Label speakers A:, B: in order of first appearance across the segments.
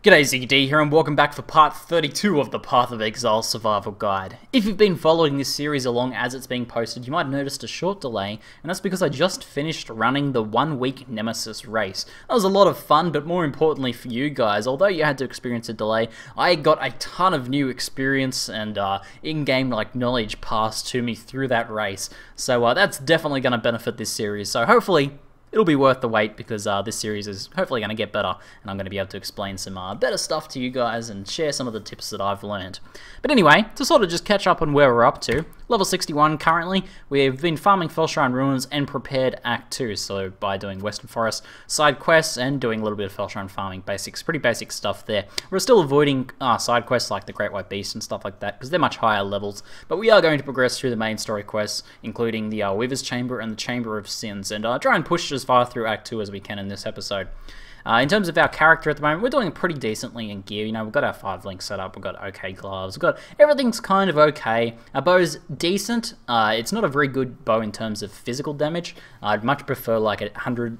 A: G'day, ZiggyD here, and welcome back for part 32 of the Path of Exile Survival Guide. If you've been following this series along as it's being posted, you might have noticed a short delay, and that's because I just finished running the 1-week Nemesis race. That was a lot of fun, but more importantly for you guys, although you had to experience a delay, I got a ton of new experience and in-game knowledge passed to me through that race. So that's definitely going to benefit this series, so hopefully it'll be worth the wait because this series is hopefully going to get better and I'm going to be able to explain some better stuff to you guys and share some of the tips that I've learned. But anyway, to sort of just catch up on where we're up to, level 61 currently, we've been farming Fellshrine Ruins and prepared Act 2, so by doing Western Forest side quests and doing a little bit of Fellshrine farming basics, pretty basic stuff there. We're still avoiding side quests like the Great White Beast and stuff like that because they're much higher levels, but we are going to progress through the main story quests, including the Weaver's Chamber and the Chamber of Sins, and try and push as far through Act 2 as we can in this episode. In terms of our character at the moment, we're doing pretty decently in gear. You know, we've got our 5 links set up, we've got okay gloves, we've got everything's kind of okay. Our bow's decent. It's not a very good bow in terms of physical damage. I'd much prefer like a 100%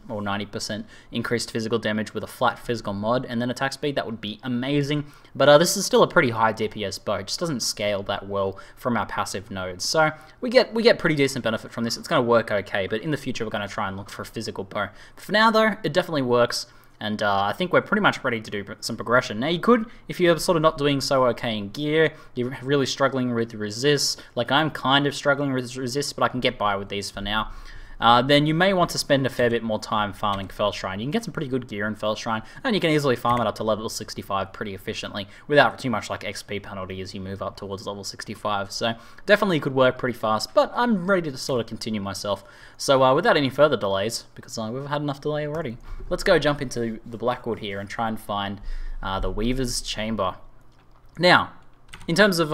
A: or 90% increased physical damage with a flat physical mod and then attack speed. That would be amazing. But this is still a pretty high DPS bow. It just doesn't scale that well from our passive nodes. So we get pretty decent benefit from this. It's going to work okay, but in the future we're going to try and look for a physical bow. For now though, it definitely works, and I think we're pretty much ready to do some progression. Now you could, if you're sort of not doing so okay in gear, you're really struggling with resist, like I'm kind of struggling with resist, but I can get by with these for now. Then you may want to spend a fair bit more time farming Fellshrine. You can get some pretty good gear in Fellshrine, and you can easily farm it up to level 65 pretty efficiently without too much like XP penalty as you move up towards level 65. So definitely could work pretty fast, but I'm ready to sort of continue myself. So without any further delays, because we've had enough delay already, let's go jump into the Blackwood here and try and find the Weaver's Chamber. Now, in terms of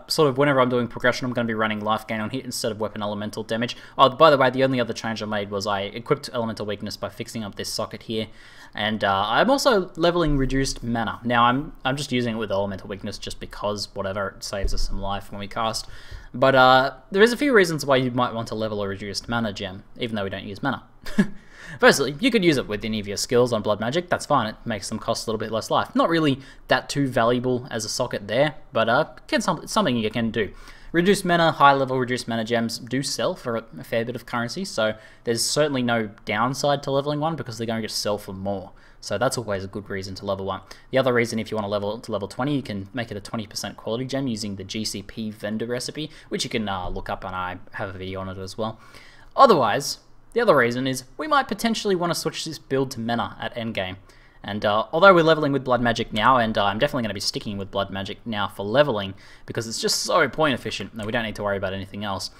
A: sort of whenever I'm doing progression, I'm going to be running life gain on hit instead of weapon elemental damage. Oh, by the way, the only other change I made was I equipped elemental weakness by fixing up this socket here, and I'm also leveling reduced mana. Now I'm just using it with elemental weakness just because whatever, it saves us some life when we cast. But there is a few reasons why you might want to level a reduced mana gem, even though we don't use mana. Firstly, you could use it with any of your skills on blood magic, that's fine, it makes them cost a little bit less life. Not really that too valuable as a socket there, but it's something you can do. Reduced mana, high level reduced mana gems do sell for a fair bit of currency, so there's certainly no downside to leveling one because they're going to sell for more. So that's always a good reason to level one. The other reason, if you want to level to level 20, you can make it a 20% quality gem using the GCP vendor recipe, which you can look up, and I have a video on it as well. Otherwise, the other reason is we might potentially want to switch this build to mana at endgame. And although we're leveling with blood magic now, and I'm definitely going to be sticking with blood magic now for leveling, because it's just so point efficient and we don't need to worry about anything else.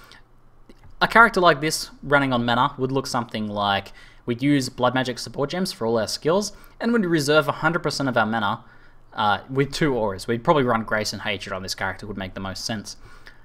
A: A character like this running on mana would look something like we'd use blood magic support gems for all our skills, and we'd reserve 100% of our mana with 2 auras. We'd probably run Grace and Hatred on this character, would make the most sense.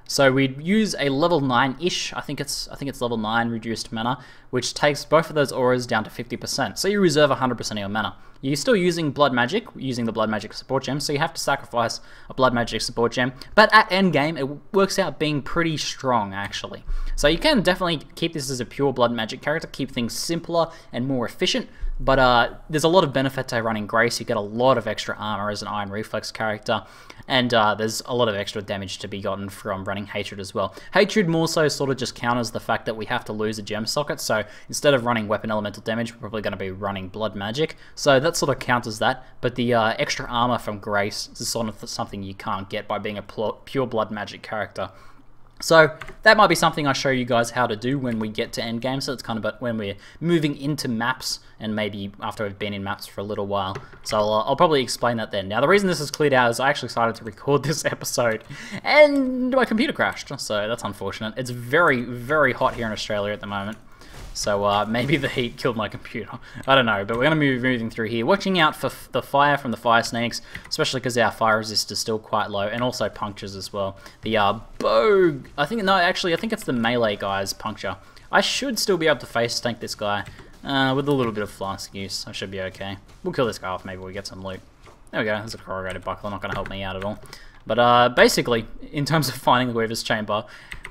A: So we'd use a level 9-ish, I think it's level 9 reduced mana, which takes both of those auras down to 50%. So you reserve 100% of your mana. You're still using blood magic, using the blood magic support gem, so you have to sacrifice a blood magic support gem, but at endgame it works out being pretty strong actually. So you can definitely keep this as a pure blood magic character, keep things simpler and more efficient, but there's a lot of benefit to running Grace. You get a lot of extra armor as an Iron Reflex character, and there's a lot of extra damage to be gotten from running Hatred as well. Hatred more so sort of just counters the fact that we have to lose a gem socket, so instead of running weapon elemental damage, we're probably going to be running blood magic, so that sort of counters that, but the extra armor from Grace is sort of something you can't get by being a pure blood magic character. So that might be something I show you guys how to do when we get to endgame, so it's kind of about when we're moving into maps and maybe after we've been in maps for a little while. So I'll probably explain that then. Now the reason this is cleared out is I actually started to record this episode and my computer crashed, so that's unfortunate. It's very, very hot here in Australia at the moment. So maybe the heat killed my computer. I don't know, but we're going to be moving through here. Watching out for the fire from the fire snakes, especially because our fire resist is still quite low, and also punctures as well. The bow, I think it's the melee guy's puncture. I should still be able to face tank this guy with a little bit of flask use. I should be okay. We'll kill this guy off, maybe we get some loot. There we go, there's a corrugated buckler, not going to help me out at all. But basically, in terms of finding the Weaver's Chamber,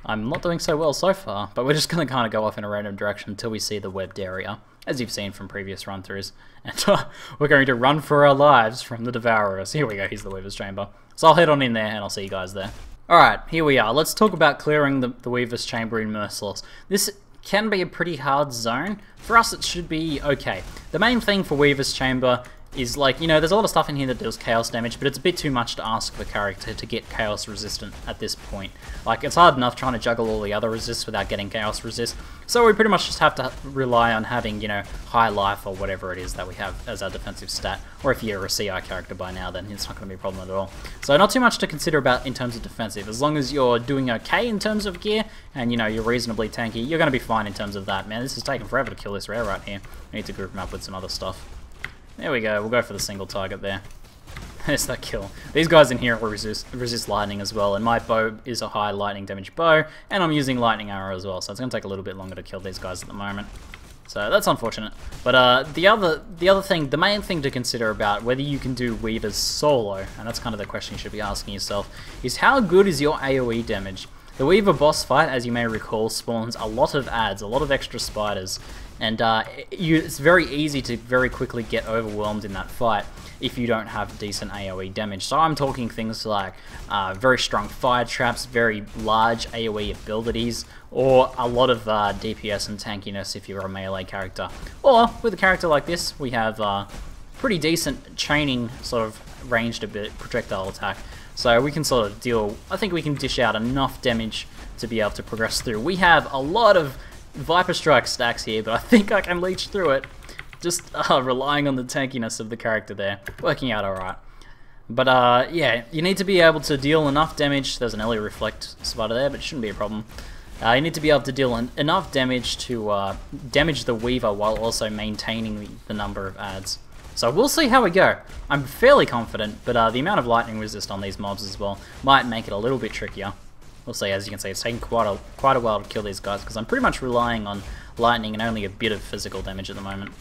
A: I'm not doing so well so far, but we're just going to kind of go off in a random direction until we see the webbed area. as you've seen from previous run-throughs. And we're going to run for our lives from the Devourers. Here we go, here's the Weaver's Chamber. So I'll head on in there, and I'll see you guys there. Alright, here we are. Let's talk about clearing the Weaver's Chamber in Merciless. This can be a pretty hard zone. For us, it should be okay. The main thing for Weaver's Chamber is, like, you know, there's a lot of stuff in here that deals chaos damage, but it's a bit too much to ask of a character to get chaos resistant at this point. Like, it's hard enough trying to juggle all the other resists without getting chaos resist, so we pretty much just have to rely on having, you know, high life or whatever it is that we have as our defensive stat, or if you're a CI character by now, then it's not going to be a problem at all. So not too much to consider about in terms of defensive. As long as you're doing okay in terms of gear, and, you know, you're reasonably tanky, you're going to be fine in terms of that. Man, this is taking forever to kill this rare right here. We need to group him up with some other stuff. There we go, we'll go for the single target there. There's that kill. These guys in here will resist lightning as well, and my bow is a high lightning damage bow, and I'm using lightning arrow as well, so it's going to take a little bit longer to kill these guys at the moment. So that's unfortunate. But the other thing, the main thing to consider about whether you can do Weavers solo, and that's kind of the question you should be asking yourself, is how good is your AoE damage? The Weaver boss fight, as you may recall, spawns a lot of adds, a lot of extra spiders, and it's very easy to very quickly get overwhelmed in that fight if you don't have decent AoE damage. So I'm talking things like very strong fire traps, very large AoE abilities, or a lot of DPS and tankiness if you're a melee character. Or, with a character like this, we have pretty decent chaining sort of ranged projectile attack. So we can sort of deal, I think we can dish out enough damage to be able to progress through. We have a lot of Viper Strike stacks here, but I think I can leech through it. Just relying on the tankiness of the character there. Working out alright. But yeah, you need to be able to deal enough damage. There's an early reflect spider there, but it shouldn't be a problem. You need to be able to deal enough damage to damage the Weaver while also maintaining the number of adds. So we'll see how we go. I'm fairly confident, but the amount of lightning resist on these mobs as well might make it a little bit trickier. We'll see. As you can see, it's taking quite a while to kill these guys because I'm pretty much relying on lightning and only a bit of physical damage at the moment.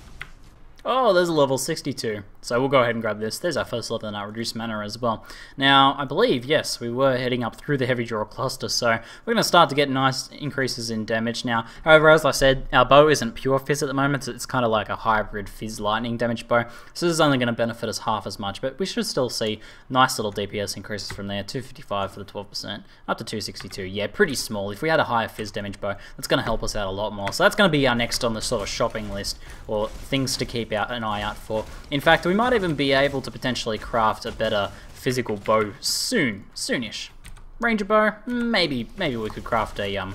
A: Oh, there's a level 62. So we'll go ahead and grab this. There's our first level in our reduced mana as well. Now, I believe, yes, we were heading up through the heavy draw cluster, so we're going to start to get nice increases in damage now. However, as I said, our bow isn't pure fizz at the moment, so it's kind of like a hybrid fizz lightning damage bow. So this is only going to benefit us half as much, but we should still see nice little DPS increases from there. 255 for the 12%, up to 262. Yeah, pretty small. If we had a higher fizz damage bow, that's going to help us out a lot more. So that's going to be our next on the sort of shopping list, or things to keep an eye out for. In fact, we might even be able to potentially craft a better physical bow soonish. Ranger bow, maybe we could craft a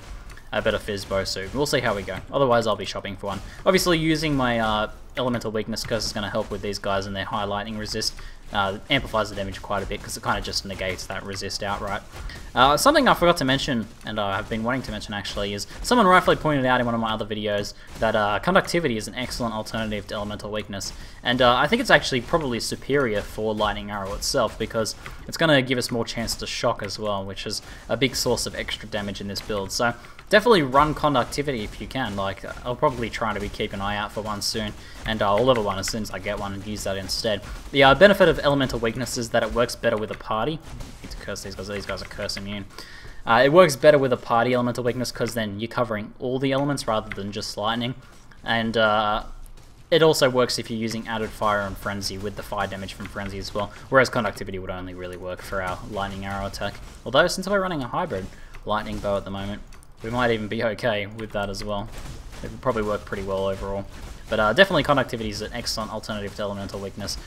A: better fizz bow soon. We'll see how we go. Otherwise, I'll be shopping for one. Obviously, using my elemental weakness curse is going to help with these guys and their high lightning resist. Amplifies the damage quite a bit because it kind of just negates that resist outright. Something I forgot to mention, and I've been wanting to mention actually, is someone rightfully pointed out in one of my other videos that conductivity is an excellent alternative to elemental weakness, and I think it's actually probably superior for lightning arrow itself because it's going to give us more chance to shock as well, which is a big source of extra damage in this build. So definitely run conductivity if you can. Like, I'll probably try to keep an eye out for one soon, and I'll level one as soon as I get one and use that instead. The benefit of elemental weakness is that it works better with a party. I need to curse these guys are curse immune. It works better with a party elemental weakness because then you're covering all the elements rather than just lightning, and it also works if you're using added fire and frenzy with the fire damage from frenzy as well, whereas conductivity would only really work for our lightning arrow attack. Although since we're running a hybrid lightning bow at the moment, we might even be okay with that as well. It would probably work pretty well overall. But definitely conductivity is an excellent alternative to elemental weakness.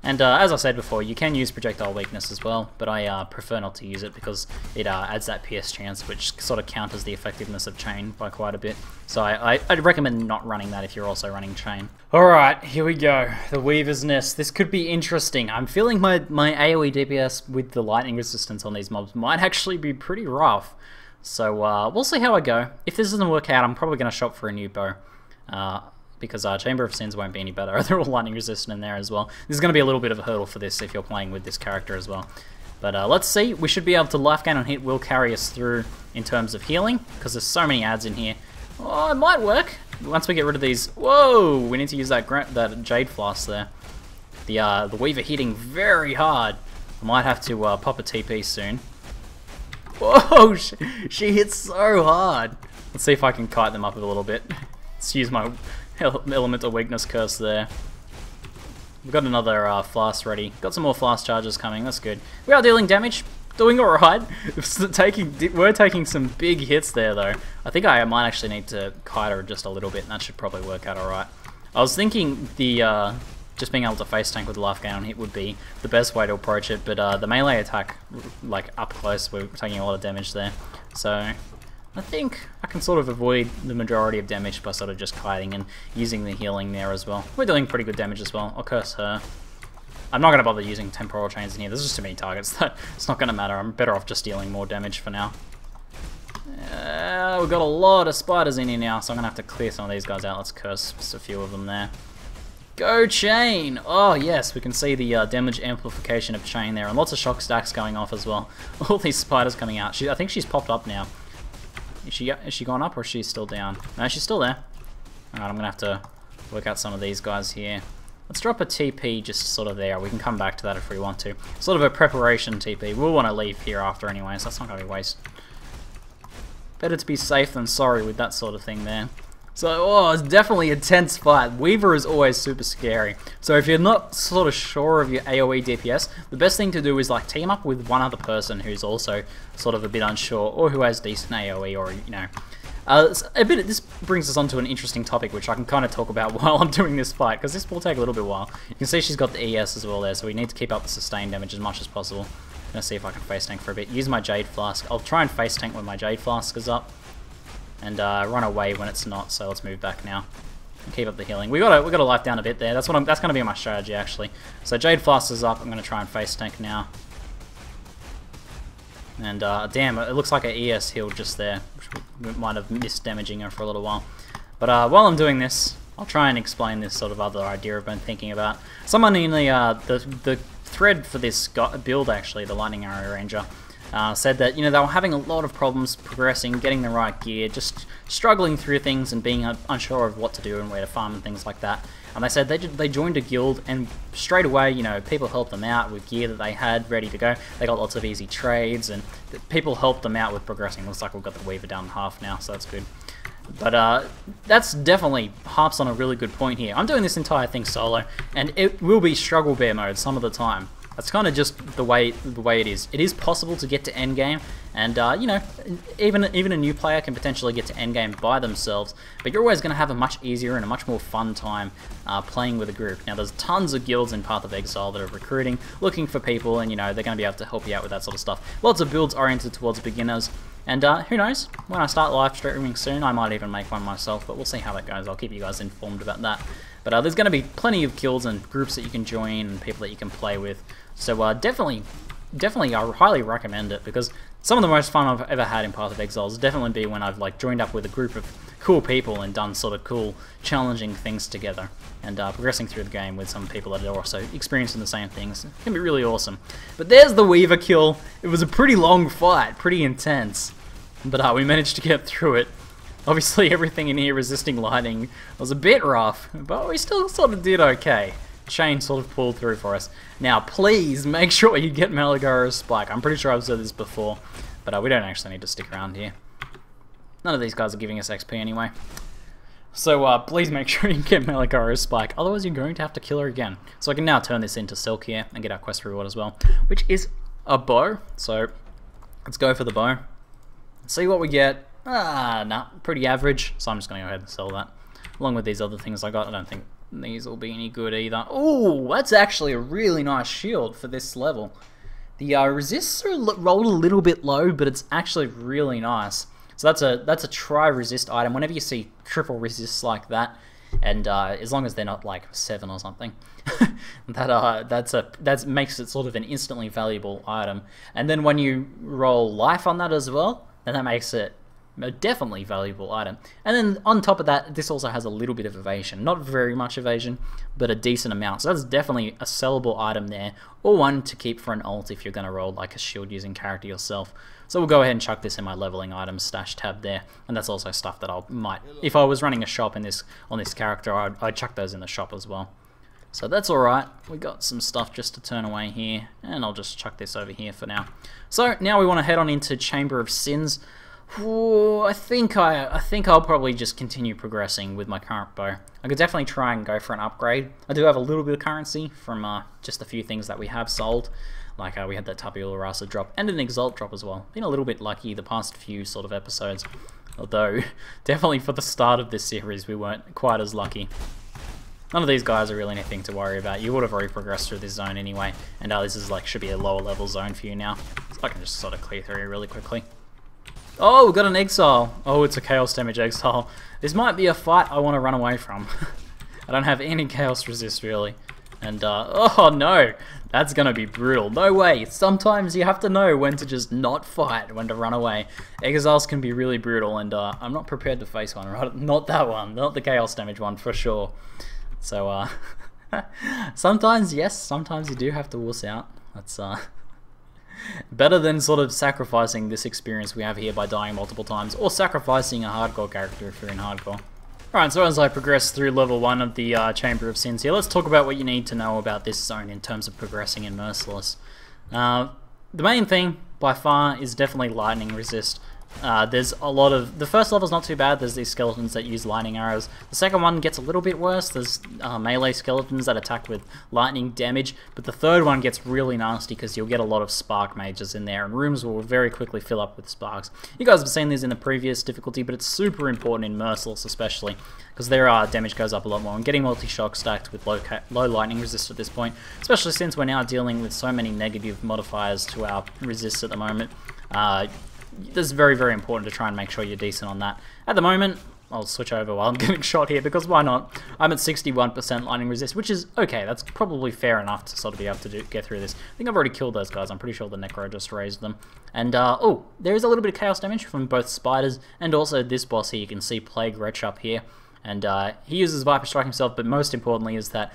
A: And as I said before, you can use projectile weakness as well, but I prefer not to use it because it adds that PS chance, which sort of counters the effectiveness of chain by quite a bit. So I'd recommend not running that if you're also running chain. Alright, here we go. The Weaver's Nest. This could be interesting. I'm feeling my AoE DPS with the lightning resistance on these mobs might actually be pretty rough. So we'll see how I go. If this doesn't work out, I'm probably going to shop for a new bow. Because Chamber of Sins won't be any better. They're all lightning resistant in there as well. This is going to be a little bit of a hurdle for this if you're playing with this character as well. But let's see. We should be able to life gain on hit will carry us through in terms of healing, because there's so many adds in here. Oh, it might work. Once we get rid of these... Whoa! We need to use that Jade Flask there. The Weaver hitting very hard. I might have to pop a TP soon. Whoa! She hits so hard. Let's see if I can kite them up a little bit. Let's use my elemental weakness curse there. We've got another flask ready. Got some more flask charges coming, that's good. We are dealing damage, doing alright. We're taking some big hits there though. I think I might actually need to kite her just a little bit, and that should probably work out alright. I was thinking the just being able to face tank with the life gain on hit would be the best way to approach it, but the melee attack, like up close, we're taking a lot of damage there. So I think I can sort of avoid the majority of damage by sort of just kiting and using the healing there as well. We're doing pretty good damage as well. I'll curse her. I'm not going to bother using temporal chains in here. There's just too many targets that it's not going to matter. I'm better off just dealing more damage for now. We've got a lot of spiders in here now, so I'm going to have to clear some of these guys out. Let's curse just a few of them there. Go chain! Oh yes, we can see the damage amplification of chain there, and lots of shock stacks going off as well. All these spiders coming out. I think she's popped up now. Is she gone up or is she still down? No, she's still there. Alright, I'm going to have to work out some of these guys here. Let's drop a TP just sort of there. We can come back to that if we want to. Sort of a preparation TP. We'll want to leave here after anyway, so that's not going to be waste. Better to be safe than sorry with that sort of thing there. So, oh, it's definitely a tense fight. Weaver is always super scary. So if you're not sort of sure of your AoE DPS, the best thing to do is like team up with one other person who's also sort of a bit unsure, or who has decent AoE, or you know. This brings us on to an interesting topic which I can kind of talk about while I'm doing this fight, because this will take a little bit while. You can see she's got the ES as well there, so we need to keep up the sustained damage as much as possible. I'm going to see if I can face tank for a bit. Use my Jade Flask. I'll try and face tank when my Jade Flask is up, and run away when it's not. So let's move back now and keep up the healing. We got a life down a bit there. That's going to be my strategy actually. So Jade Flask is up. I'm going to try and face tank now. And damn, it looks like an ES healed just there, which we might have missed damaging her for a little while. But while I'm doing this, I'll try and explain this sort of other idea I've been thinking about. Someone in the thread for this build actually, the Lightning Arrow Ranger, said that, you know, they were having a lot of problems progressing, getting the right gear, just struggling through things and being unsure of what to do and where to farm and things like that. And they said they joined a guild, and straight away, you know, people helped them out with gear that they had ready to go. They got lots of easy trades, and people helped them out with progressing. Looks like we've got the Weaver down half now, so that's good. But that's definitely harps on a really good point here. I'm doing this entire thing solo, and it will be struggle bear mode some of the time. That's kind of just the way it is. It is possible to get to endgame, and you know, even a new player can potentially get to endgame by themselves. But you're always going to have a much easier and a much more fun time playing with a group. Now, there's tons of guilds in Path of Exile that are recruiting, looking for people, and you know, they're going to be able to help you out with that sort of stuff. Lots of builds oriented towards beginners, and who knows? When I start live streaming soon, I might even make one myself. But we'll see how that goes. I'll keep you guys informed about that. But there's going to be plenty of guilds and groups that you can join and people that you can play with. So definitely I highly recommend it, because some of the most fun I've ever had in Path of Exile has definitely been when I've like joined up with a group of cool people and done sort of cool, challenging things together, and progressing through the game with some people that are also experiencing the same things. It can be really awesome. But there's the Weaver kill. It was a pretty long fight, pretty intense, but we managed to get through it. Obviously everything in here resisting lightning was a bit rough, but we still sort of did okay. Chain sort of pulled through for us. Now please make sure you get Malagara's Spike. I'm pretty sure I've said this before, but we don't actually need to stick around here. None of these guys are giving us XP anyway. So please make sure you get Malagara's Spike, otherwise you're going to have to kill her again. So I can now turn this into Silk here and get our quest reward as well, which is a bow. So let's go for the bow. See what we get. Nah, pretty average, so I'm just going to go ahead and sell that. Along with these other things I got, I don't think these will be any good either. Oh, that's actually a really nice shield for this level. The resists are rolled a little bit low, but it's actually really nice. So that's a try-resist item. Whenever you see triple resists like that, and as long as they're not like 7 or something, that makes it sort of an instantly valuable item. And then when you roll life on that as well, then that makes it a definitely valuable item. And then on top of that, this also has a little bit of evasion. Not very much evasion, but a decent amount. So that's definitely a sellable item there, or one to keep for an ult if you're going to roll like a shield using character yourself. So we'll go ahead and chuck this in my leveling items stash tab there, and that's also stuff that I might, if I was running a shop in this on this character, I'd chuck those in the shop as well. So that's alright. We got some stuff just to turn away here, and I'll just chuck this over here for now. So now we want to head on into Chamber of Sins. Ooh, I think I'll probably just continue progressing with my current bow. I could definitely try and go for an upgrade. I do have a little bit of currency from just a few things that we have sold. Like we had that Tabula Rasa drop and an Exalt drop as well. Been a little bit lucky the past few sort of episodes. Although, definitely for the start of this series we weren't quite as lucky. None of these guys are really anything to worry about. You would have already progressed through this zone anyway. And this is like should be a lower level zone for you now. So I can just sort of clear through really quickly. Oh, we got an Exile. Oh, it's a Chaos Damage Exile. This might be a fight I want to run away from. I don't have any Chaos Resist really. And, oh no, that's gonna be brutal. No way, sometimes you have to know when to just not fight, when to run away. Exiles can be really brutal, and I'm not prepared to face one, right? Not that one, not the Chaos Damage one, for sure. So, sometimes, yes, sometimes you do have to wuss out. That's, better than sort of sacrificing this experience we have here by dying multiple times, or sacrificing a hardcore character if you're in hardcore. Alright, so as I progress through level 1 of the Chamber of Sins here, let's talk about what you need to know about this zone in terms of progressing in Merciless. The main thing, by far, is definitely lightning resist. There's a lot of... The first level's not too bad, there's these skeletons that use lightning arrows. The second one gets a little bit worse, there's melee skeletons that attack with lightning damage, but the third one gets really nasty because you'll get a lot of spark mages in there, and rooms will very quickly fill up with sparks. You guys have seen these in the previous difficulty, but it's super important in Merciless especially, because their damage goes up a lot more, and getting multi-shock stacked with low lightning resist at this point, especially since we're now dealing with so many negative modifiers to our resist at the moment. This is very, very important to try and make sure you're decent on that. At the moment, I'll switch over while I'm getting shot here, because why not? I'm at 61% lightning resist, which is okay. That's probably fair enough to sort of be able to get through this. I think I've already killed those guys. I'm pretty sure the Necro just raised them. And, oh, there is a little bit of chaos damage from both spiders and also this boss here. You can see Plague Wretch up here. And he uses Viper Strike himself, but most importantly is that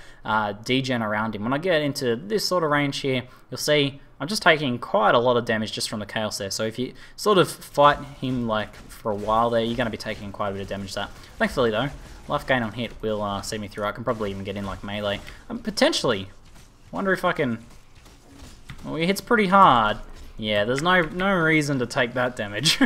A: degen around him. When I get into this sort of range here, you'll see I'm just taking quite a lot of damage just from the chaos there. So if you sort of fight him like for a while there, you're going to be taking quite a bit of damage there. Thankfully though, life gain on hit will see me through. I can probably even get in like melee. Potentially. Wonder if I can... Well, he hits pretty hard. Yeah, there's no reason to take that damage.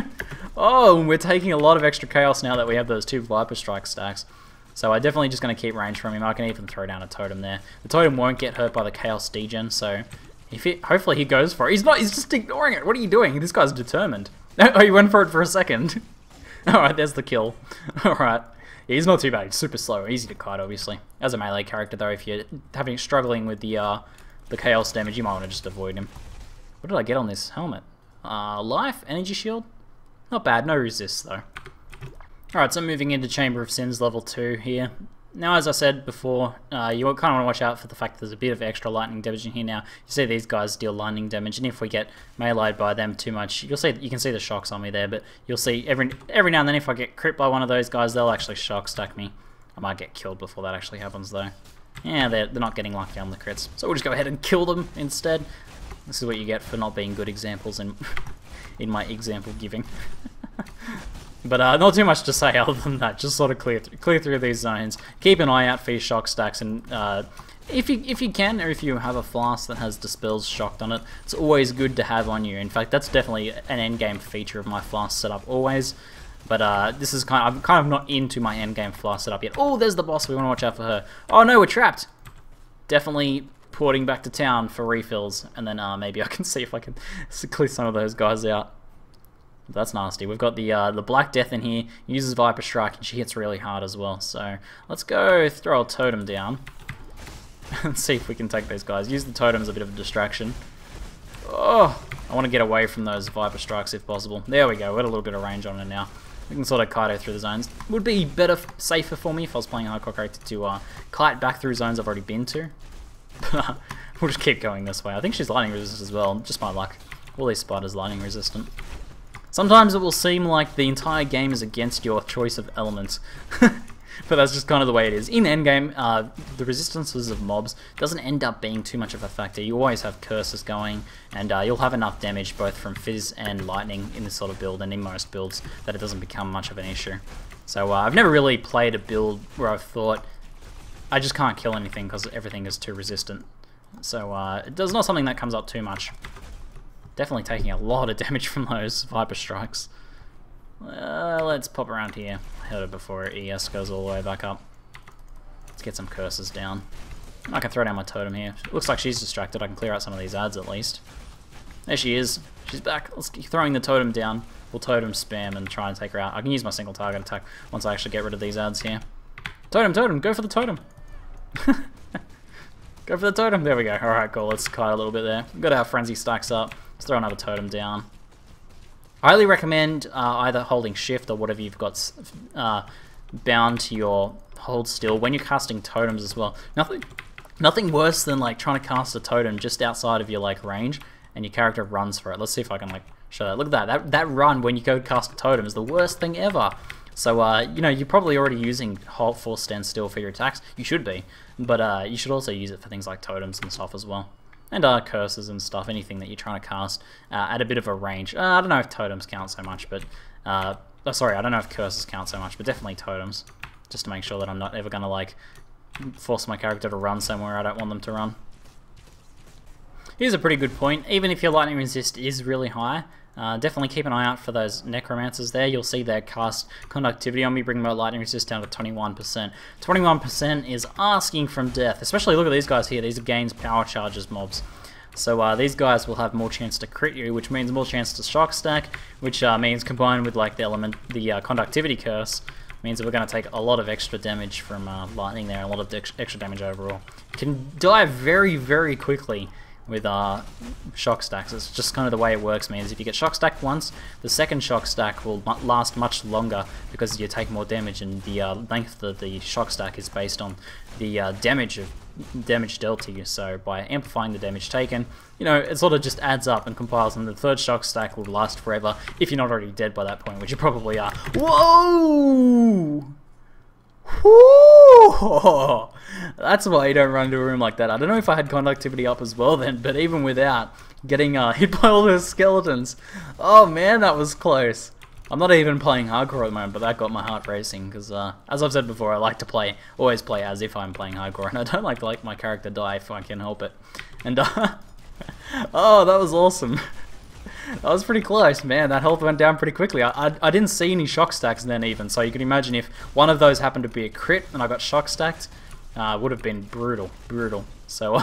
A: Oh, we're taking a lot of extra chaos now that we have those 2 Viper Strike stacks. So I'm definitely just going to keep range from him. I can even throw down a totem there. The totem won't get hurt by the chaos degen, so if hopefully he goes for it. He's not, he's just ignoring it. What are you doing? This guy's determined. Oh, he went for it for a second. Alright, there's the kill. Alright. Yeah, he's not too bad. He's super slow. Easy to kite, obviously. As a melee character, though, if you're struggling with the chaos damage, you might want to just avoid him. What did I get on this helmet? Life? Energy shield? Not bad, no resist though. Alright, so moving into Chamber of Sins level 2 here. Now, as I said before, you kind of want to watch out for the fact that there's a bit of extra lightning damage in here now. You see these guys deal lightning damage, and if we get meleeed by them too much, you can see the shocks on me there, but you'll see every now and then if I get crit by one of those guys, they'll actually shock stack me. I might get killed before that actually happens though. Yeah, they're not getting lucky on the crits. So we'll just go ahead and kill them instead. This is what you get for not being good examples in my example giving. But not too much to say other than that. Just sort of clear through these zones. Keep an eye out for your shock stacks, and if you can, or if you have a flask that has Dispels shocked on it, it's always good to have on you. In fact, that's definitely an endgame feature of my flask setup always. But this is I'm kind of not into my endgame flask setup yet. Oh, there's the boss. We want to watch out for her. Oh no, we're trapped. Definitely porting back to town for refills, and then maybe I can see if I can clear some of those guys out. That's nasty. We've got the Black Death in here. Uses Viper Strike, and she hits really hard as well. So let's go throw a totem down and see if we can take these guys. Use the totem as a bit of a distraction. Oh, I want to get away from those Viper Strikes if possible. There we go. We've got a little bit of range on it now. We can sort of kite through the zones. Would be better, safer for me if I was playing a hardcore character to kite back through zones I've already been to. We'll just keep going this way. I think she's lightning resistant as well. Just my luck. All these spiders lightning resistant. Sometimes it will seem like the entire game is against your choice of elements. But that's just kind of the way it is. In endgame, the resistances of mobs doesn't end up being too much of a factor. You always have curses going, and you'll have enough damage both from fizz and lightning in this sort of build, and in most builds, that it doesn't become much of an issue. So I've never really played a build where I've thought, I just can't kill anything because everything is too resistant. So it's not something that comes up too much. Definitely taking a lot of damage from those Viper Strikes. Let's pop around here. I heard it before ES goes all the way back up. Let's get some curses down. I can throw down my totem here. Looks like she's distracted. I can clear out some of these ads at least. There she is. She's back. Let's keep throwing the totem down. We'll totem spam and try and take her out. I can use my single target attack once I actually get rid of these ads here. Totem, totem, go for the totem. Go for the totem. There we go. Alright, cool. Let's kite a little bit there. We've got our frenzy stacks up. Let's throw another totem down. I highly recommend either holding shift or whatever you've got bound to your hold still when you're casting totems as well. Nothing worse than like trying to cast a totem just outside of your like range and your character runs for it. Let's see if I can like show that. Look at that. That run when you go cast a totem is the worst thing ever. So you know, you're probably already using hold force stand still for your attacks. You should be, but you should also use it for things like totems and stuff as well. And curses and stuff, anything that you're trying to cast at a bit of a range. I don't know if totems count so much, but... sorry, I don't know if curses count so much, but definitely totems. Just to make sure that I'm not ever going to, like, force my character to run somewhere I don't want them to run. Here's a pretty good point. Even if your lightning resist is really high, definitely keep an eye out for those necromancers there. You'll see their cast conductivity on me, bringing my lightning resist down to 21%. 21% is asking from death. Especially look at these guys here. These are gains power charges mobs. So these guys will have more chance to crit you, which means more chance to shock stack, which means combined with like the conductivity curse, means that we're going to take a lot of extra damage from lightning there, and a lot of extra damage overall. You can die very, very quickly with shock stacks. It's just kind of the way it works, means if you get shock stacked once, the second shock stack will last much longer because you take more damage, and the length of the shock stack is based on the damage dealt to you. So by amplifying the damage taken, you know, it sort of just adds up and compiles, and the third shock stack will last forever if you're not already dead by that point, which you probably are. Whoa! Whoo! That's why you don't run into a room like that. I don't know if I had conductivity up as well then, but even without getting hit by all those skeletons, oh man, that was close. I'm not even playing hardcore at the moment, but that got my heart racing because, as I've said before, I like to always play as if I'm playing hardcore, and I don't like to let my character die if I can help it. And oh, that was awesome. That was pretty close, man. That health went down pretty quickly. I didn't see any shock stacks then even, so you can imagine if one of those happened to be a crit and I got shock stacked, would have been brutal. So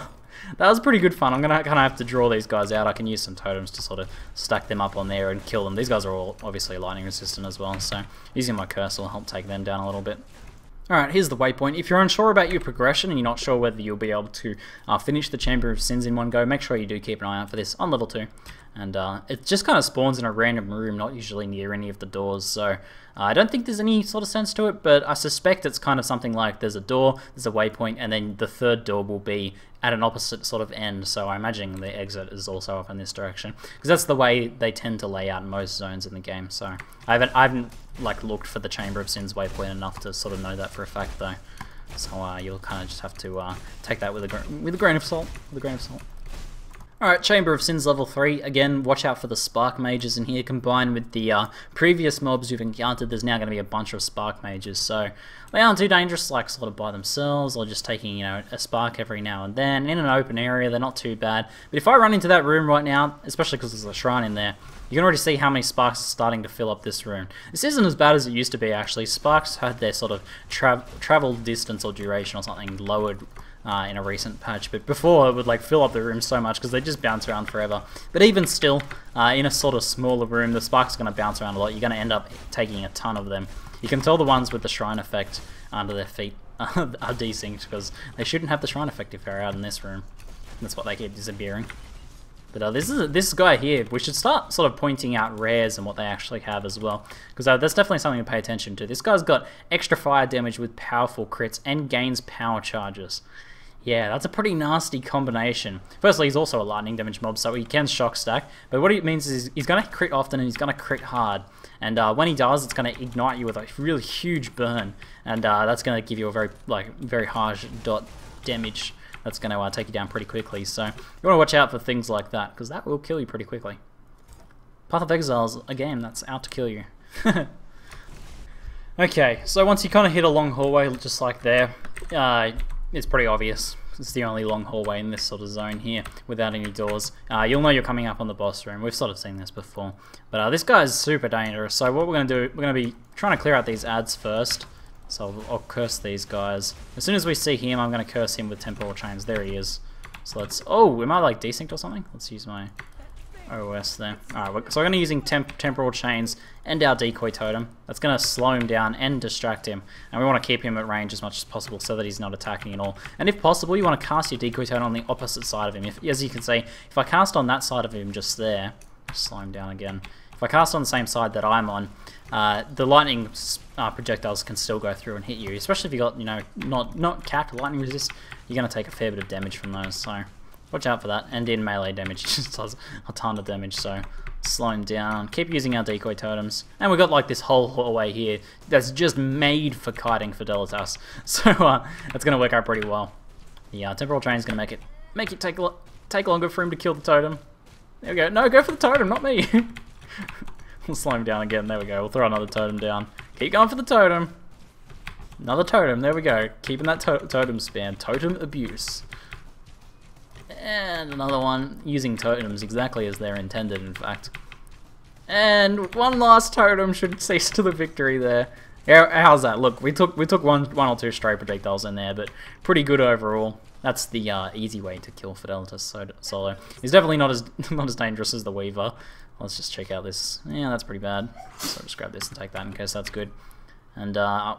A: that was pretty good fun. I'm gonna kind of have to draw these guys out. I can use some totems to sort of stack them up on there and kill them. These guys are all obviously lightning resistant as well, so using my curse will help take them down a little bit. Alright, here's the waypoint. If you're unsure about your progression and you're not sure whether you'll be able to finish the Chamber of Sins in one go, make sure you do keep an eye out for this on level 2. And it just kind of spawns in a random room, not usually near any of the doors, so I don't think there's any sort of sense to it, but I suspect it's kind of something like there's a door, there's a waypoint, and then the third door will be at an opposite sort of end, so I imagine the exit is also up in this direction, because that's the way they tend to lay out most zones in the game. So I haven't like looked for the Chamber of Sins waypoint enough to sort of know that for a fact though, so you'll kind of just have to take that with a grain of salt. Alright, Chamber of Sins level 3. Again, watch out for the Spark Mages in here. Combined with the previous mobs you've encountered, there's now going to be a bunch of Spark Mages. So they aren't too dangerous, like sort of by themselves, or just taking, you know, a spark every now and then. In an open area, they're not too bad. But if I run into that room right now, especially because there's a shrine in there, you can already see how many sparks are starting to fill up this room. This isn't as bad as it used to be, actually. Sparks had their sort of travel distance or duration or something lowered in a recent patch, but before it would like fill up the room so much because they just bounce around forever. But even still, in a sort of smaller room, the sparks are going to bounce around a lot. You're going to end up taking a ton of them. You can tell the ones with the shrine effect under their feet are desynced because they shouldn't have the shrine effect if they're out in this room. That's what they keep disappearing. But this guy here, we should start sort of pointing out rares and what they actually have as well, because that's definitely something to pay attention to. This guy's got extra fire damage with powerful crits and gains power charges. Yeah, that's a pretty nasty combination. Firstly, he's also a lightning damage mob, so he can shock stack, but what it means is he's going to crit often and he's going to crit hard. And when he does, it's going to ignite you with a really huge burn, and that's going to give you a very harsh dot damage. That's going to take you down pretty quickly, so you want to watch out for things like that, because that will kill you pretty quickly. Path of Exile is a game that's out to kill you. Okay, so once you kind of hit a long hallway just like there, it's pretty obvious. It's the only long hallway in this sort of zone here without any doors. You'll know you're coming up on the boss room. We've sort of seen this before. But this guy's super dangerous. So what we're going to do, we're going to be trying to clear out these ads first. So I'll curse these guys. As soon as we see him, I'm going to curse him with temporal chains. There he is. So let's... Oh, am I like desynced or something? Let's use my OS there. Alright, so we're going to be using temporal chains and our decoy totem. That's going to slow him down and distract him. And we want to keep him at range as much as possible so that he's not attacking at all. And if possible, you want to cast your decoy totem on the opposite side of him. As you can see, if I cast on that side of him just there, just slow him down again. If I cast on the same side that I'm on, the lightning projectiles can still go through and hit you. Especially if you got, you know, not capped lightning resist, you're going to take a fair bit of damage from those. So watch out for that. And in melee damage, it just does a ton of damage. So slow him down. Keep using our decoy totems. And we've got like this whole hallway here that's just made for kiting Fidelitas. So that's going to work out pretty well. The temporal chain is going to make it take longer for him to kill the totem. There we go. No, go for the totem, not me. We'll slow him down again. There we go. We'll throw another totem down. Keep going for the totem. Another totem. There we go. Keeping that totem span. Totem abuse. And another one. Using totems exactly as they're intended, in fact. And one last totem should cease to the victory there. How's that? Look, we took one or two stray projectiles in there, but pretty good overall. That's the easy way to kill Fidelitas solo. He's definitely not as dangerous as the Weaver. Let's just check out this. Yeah, that's pretty bad. So just grab this and take that in case that's good. And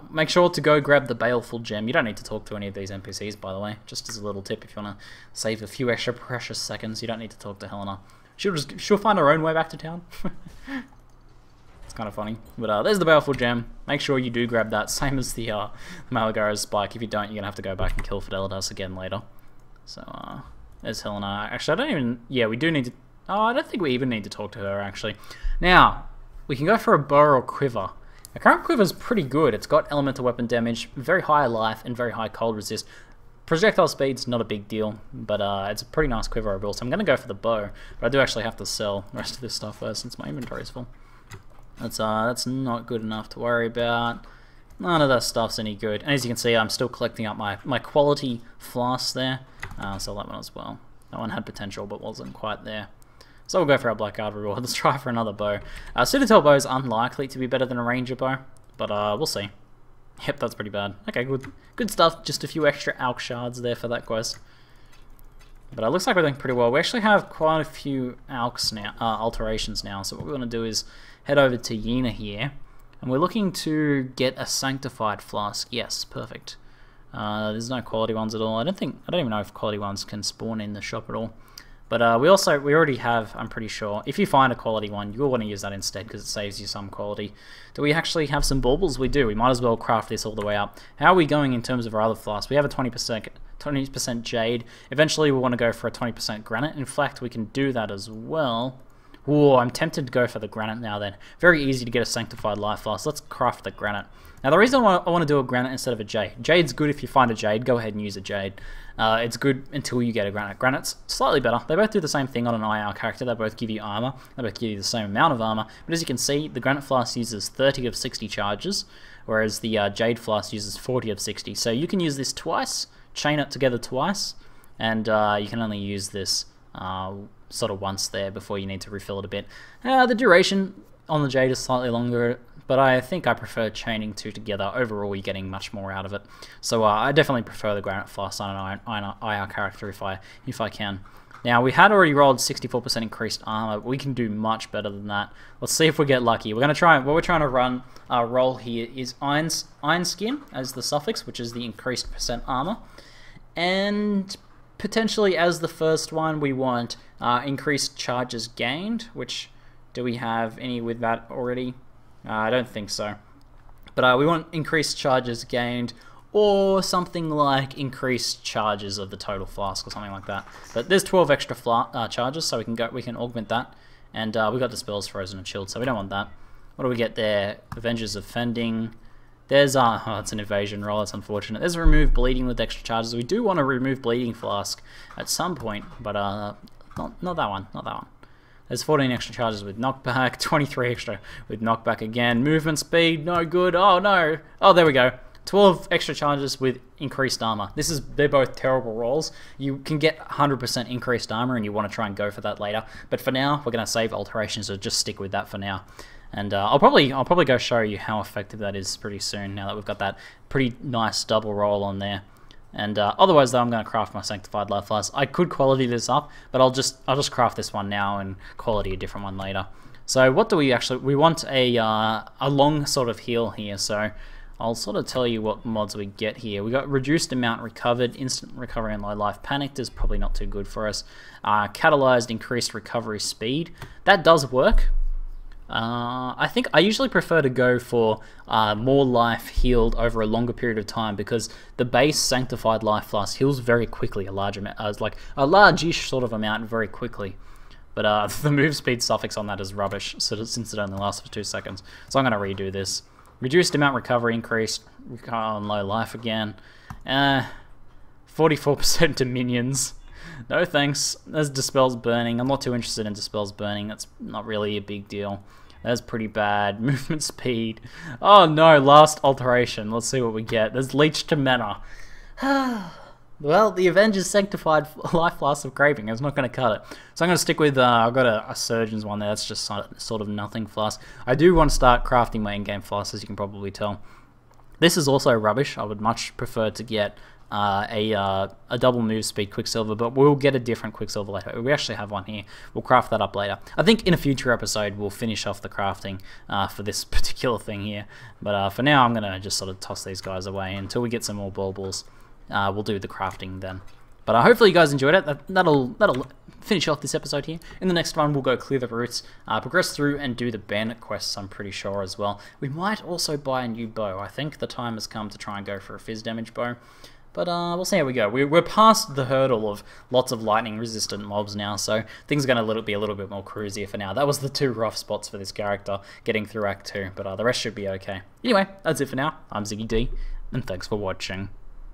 A: make sure to go grab the Baleful Gem. You don't need to talk to any of these NPCs, by the way. Just as a little tip, if you want to save a few extra precious seconds, you don't need to talk to Helena. She'll find her own way back to town. It's kind of funny. But there's the Baleful Gem. Make sure you do grab that. Same as the Malagara's Spike. If you don't, you're going to have to go back and kill Fidelitas again later. So there's Helena. Actually, I don't even... Yeah, we do need to... Oh, I don't think we even need to talk to her, actually. Now, we can go for a bow or quiver. Our current quiver is pretty good. It's got elemental weapon damage, very high life, and very high cold resist. Projectile speed's not a big deal, but it's a pretty nice quiver overall, so I'm going to go for the bow. But I do actually have to sell the rest of this stuff first, since my inventory is full. That's not good enough to worry about. None of that stuff's any good. And as you can see, I'm still collecting up my quality flasks there. I'll sell that one as well. That one had potential, but wasn't quite there. So we'll go for our Blackguard reward. Let's try for another bow. Citadel bow is unlikely to be better than a Ranger bow, but we'll see. Yep, that's pretty bad. Okay, good stuff. Just a few extra Alk shards there for that quest. But it looks like we're doing pretty well. We actually have quite a few Alks now, alterations now. So what we're going to do is head over to Yena here, and we're looking to get a Sanctified Flask. Yes, perfect. There's no quality ones at all. I don't even know if quality ones can spawn in the shop at all. But we already have, I'm pretty sure, if you find a quality one, you'll want to use that instead because it saves you some quality. Do we actually have some baubles? We do. We might as well craft this all the way up. How are we going in terms of our other flasks? We have a 20% jade. Eventually we'll want to go for a 20% granite. In fact, we can do that as well. Ooh, I'm tempted to go for the granite now then. Very easy to get a Sanctified Life Flask. Let's craft the granite. Now the reason I want to do a granite instead of a jade. Jade's good if you find a jade, go ahead and use a jade. It's good until you get a granite. Granite's slightly better. They both do the same thing on an IR character. They both give you armor. They both give you the same amount of armor. But as you can see, the granite flask uses 30 of 60 charges, whereas the jade flask uses 40 of 60. So you can use this twice, chain it together twice, and you can only use this sort of once there before you need to refill it a bit. The duration on the jade is slightly longer, but I think I prefer chaining two together. Overall, you're getting much more out of it. So I definitely prefer the granite flask on an IR character if I can. Now, we had already rolled 64% increased armor, but we can do much better than that. Let's see if we get lucky. We're going to try, what we're trying to roll here is Iron Skin as the suffix, which is the increased percent armor. And potentially as the first one, we want increased charges gained, which, do we have any with that already? I don't think so. But we want increased charges gained, or something like increased charges of the total flask, or something like that. But there's 12 extra charges, so we can augment that. And we got the spells frozen and chilled, so we don't want that. What do we get there? Avengers of Fending. There's oh, it's an evasion roll. That's unfortunate. There's remove bleeding with extra charges. We do want to remove bleeding flask at some point, but not that one. Not that one. There's 14 extra charges with knockback, 23 extra with knockback again. Movement speed, no good. Oh no. Oh, there we go. 12 extra charges with increased armor. They're both terrible rolls. You can get 100% increased armor and you want to try and go for that later. But for now, we're going to save alterations, so just stick with that for now. And I'll probably go show you how effective that is pretty soon, now that we've got that pretty nice double roll on there. And otherwise, though, I'm going to craft my Sanctified Flask. I could quality this up, but I'll just craft this one now and quality a different one later. So what do we actually... We want a long sort of heal here, so I'll sort of tell you what mods we get here. We got reduced amount recovered, instant recovery and low life. Panicked is probably not too good for us. Catalyzed increased recovery speed. That does work. I think I usually prefer to go for more life healed over a longer period of time, because the base Sanctified Flask heals very quickly, a large amount, like a large-ish sort of amount very quickly. But the move speed suffix on that is rubbish, so since it only lasts for 2 seconds. So I'm going to redo this. Reduced amount recovery increased on low life again. 44% to minions. No thanks. There's Dispels Burning. I'm not too interested in Dispels Burning. That's not really a big deal. That's pretty bad. Movement speed. Oh no, last alteration. Let's see what we get. There's Leech to Mana. Well, the Avengers Sanctified Flask of Craving is not going to cut it. So I'm going to stick with, I've got a Surgeon's one there. That's just sort of nothing flask. I do want to start crafting my in-game flasks, as you can probably tell. This is also rubbish. I would much prefer to get a double move speed Quicksilver, but we'll get a different Quicksilver later. We actually have one here. We'll craft that up later. I think in a future episode we'll finish off the crafting for this particular thing here. But for now I'm going to just sort of toss these guys away until we get some more baubles. We'll do the crafting then. But hopefully you guys enjoyed it. That'll finish off this episode here. In the next one, we'll go clear the routes, progress through and do the bandit quests, I'm pretty sure, as well. We might also buy a new bow. I think the time has come to try and go for a fizz damage bow. But we'll see how we go. We're past the hurdle of lots of lightning-resistant mobs now, so things are going to be a little bit more cruisier for now. That was the 2 rough spots for this character, getting through Act 2, but the rest should be okay. Anyway, that's it for now. I'm ZiggyD, and thanks for watching.